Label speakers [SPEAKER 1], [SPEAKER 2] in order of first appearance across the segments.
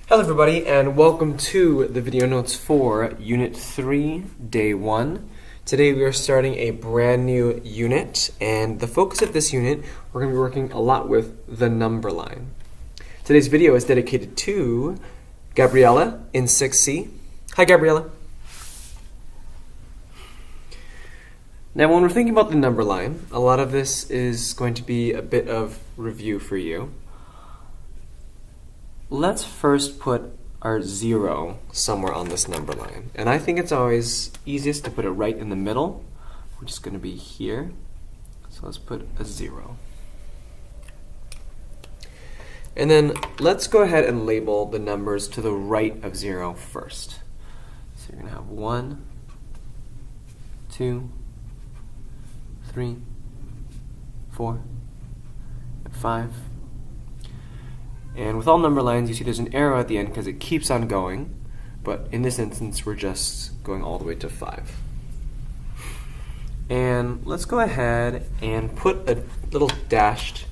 [SPEAKER 1] Hello everybody and welcome to the video notes for Unit 3, Day 1. Today we are starting a brand new unit, and the focus of this unit, we're going to be working a lot with the number line. Today's video is dedicated to Gabriella in 6C. Hi Gabriella. Now when we're thinking about the number line, a lot of this is going to be a bit of review for you. Let's first put our 0 somewhere on this number line. And I think it's always easiest to put it right in the middle, which is going to be here. So let's put a 0. And then let's go ahead and label the numbers to the right of 0 first. So you're going to have 1, 2, 3, 4, 5. And with all number lines, you see there's an arrow at the end because it keeps on going. But in this instance, we're just going all the way to 5. And let's go ahead and put a little dashed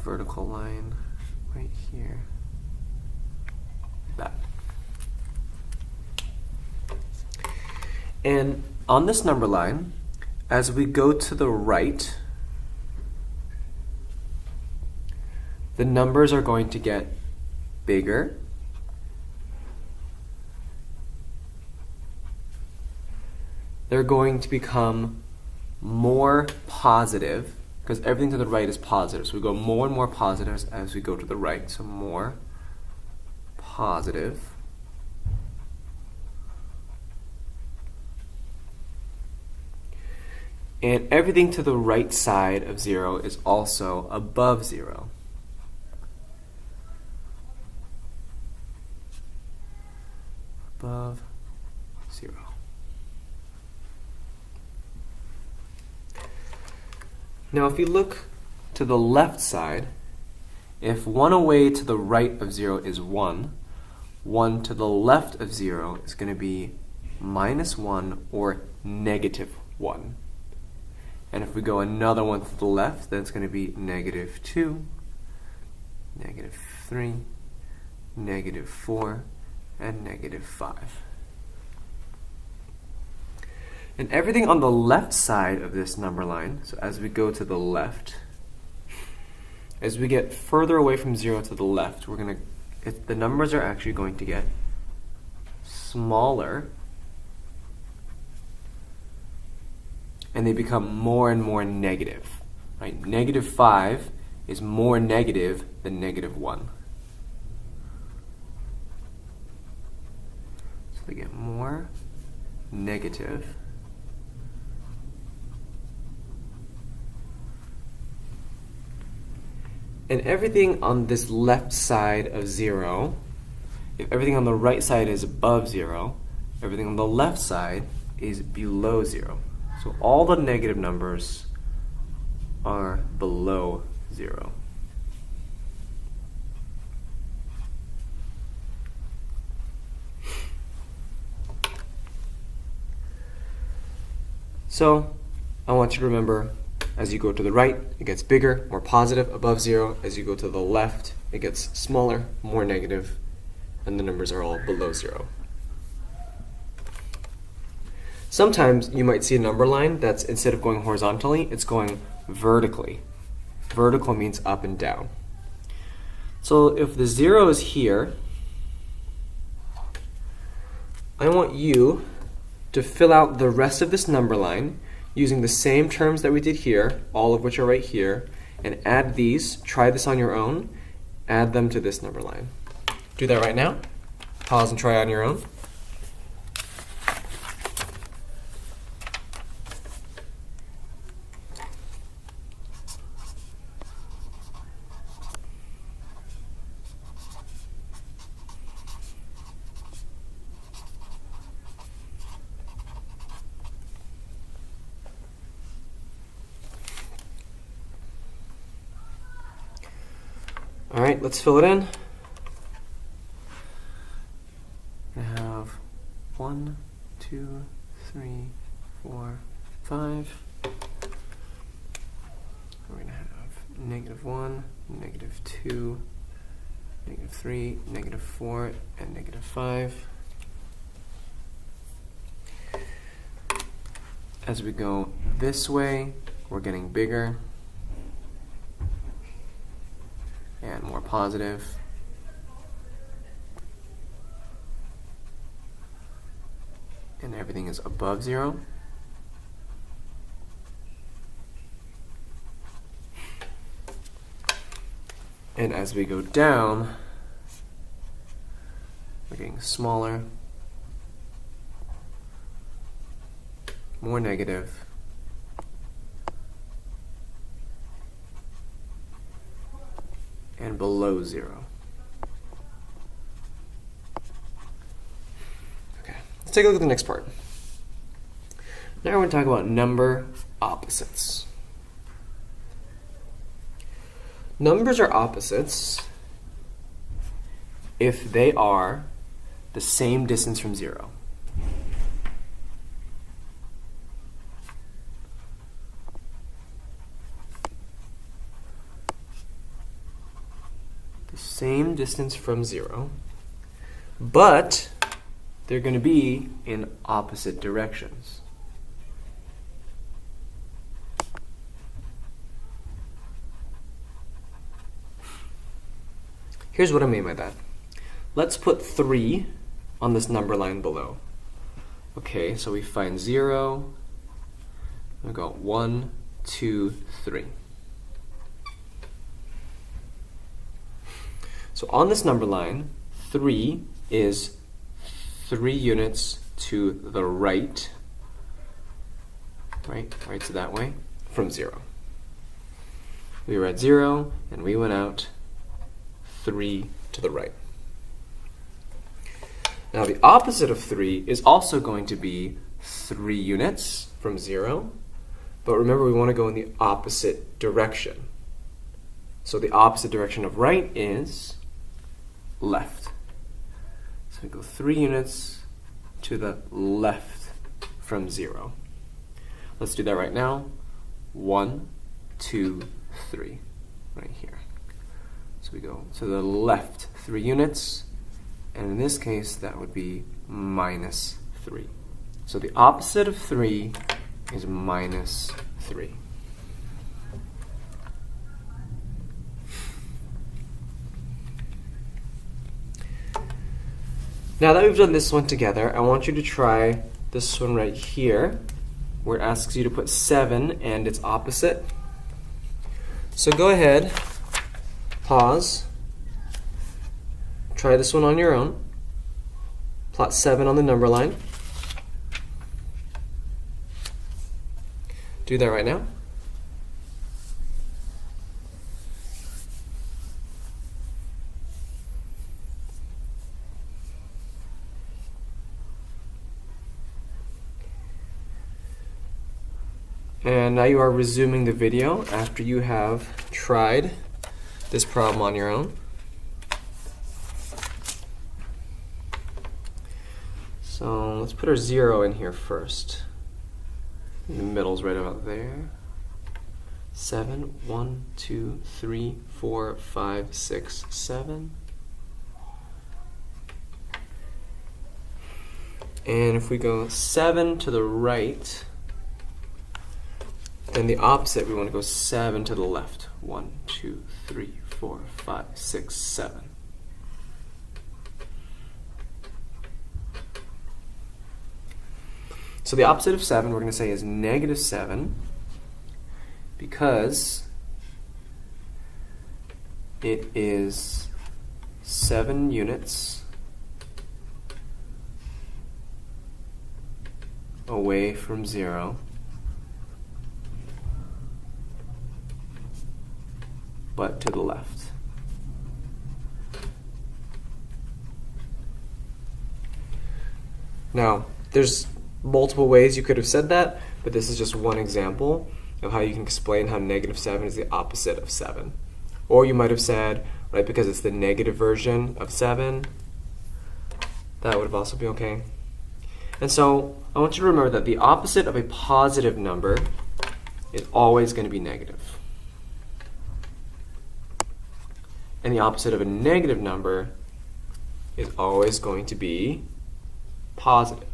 [SPEAKER 1] vertical line right here. Like that. And on this number line, as we go to the right, the numbers are going to get bigger. They're going to become more positive, because everything to the right is positive. So we go more and more positive as we go to the right. So more positive. And everything to the right side of 0 is also above 0. Above 0. Now if you look to the left side, if 1 away to the right of 0 is 1, 1 to the left of 0 is going to be -1 or -1. And if we go another one to the left, then it's going to be -2, -3, -4, and -5. And everything on the left side of this number line, so as we go to the left, as we get further away from 0 to the left, the numbers are actually going to get smaller, and they become more and more negative. Right? -5 is more negative than -1. They get more negative. And everything on this left side of 0, if everything on the right side is above 0, everything on the left side is below 0. So all the negative numbers are below 0. So I want you to remember, as you go to the right, it gets bigger, more positive, above 0. As you go to the left, it gets smaller, more negative, and the numbers are all below 0. Sometimes you might see a number line that's, instead of going horizontally, it's going vertically. Vertical means up and down. So if the 0 is here, I want you to fill out the rest of this number line using the same terms that we did here, all of which are right here, and add these. Try this on your own. Add them to this number line. Do that right now. Pause and try on your own. All right, let's fill it in. We have 1, 2, 3, 4, 5. We're going to have -1, -2, negative 3, negative 4, and negative 5. As we go this way, we're getting bigger and more positive. And everything is above 0. And as we go down, we're getting smaller, more negative, and below 0. Okay, let's take a look at the next part. Now we're going to talk about number opposites. Numbers are opposites if they are the same distance from 0. The same distance from 0, but they're going to be in opposite directions. Here's what I mean by that. Let's put 3 on this number line below. Okay, so we find 0. We go 1, 2, 3. So on this number line, 3 is 3 units to the right, right to that way, from 0. We were at 0, and we went out 3 to the right. Now the opposite of 3 is also going to be 3 units from 0, but remember we want to go in the opposite direction. So the opposite direction of right is left. So we go 3 units to the left from 0. Let's do that right now. 1, 2, 3, right here. So we go to the left 3 units, and in this case that would be minus 3. So the opposite of 3 is minus 3. Now that we've done this one together, I want you to try this one right here, where it asks you to put 7 and its opposite. So go ahead, pause, try this one on your own, plot 7 on the number line. Do that right now. And now you are resuming the video after you have tried this problem on your own. So let's put our 0 in here first. The middle's right about there. 7, 1, 2, 3, 4, 5, 6, 7. And if we go 7 to the right, then the opposite, we want to go 7 to the left. 1, 2, 3, 4, 5, 6, 7. So the opposite of 7 we're going to say is negative 7, because it is 7 units away from 0. But to the left. Now, there's multiple ways you could have said that, but this is just one example of how you can explain how negative 7 is the opposite of 7. Or you might have said, right, because it's the negative version of 7, that would have also been okay. And so, I want you to remember that the opposite of a positive number is always going to be negative. And the opposite of a negative number is always going to be positive.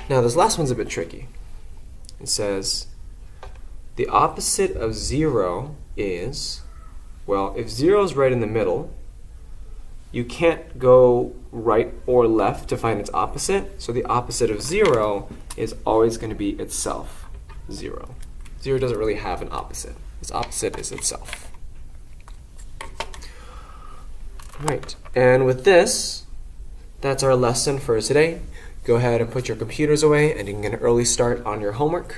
[SPEAKER 1] Now this last one's a bit tricky. It says the opposite of 0 is, well, if 0 is right in the middle, you can't go right or left to find its opposite, so the opposite of 0 is always going to be itself, 0. 0 doesn't really have an opposite. Its opposite is itself. All right, and with this, that's our lesson for today. Go ahead and put your computers away and you can get an early start on your homework.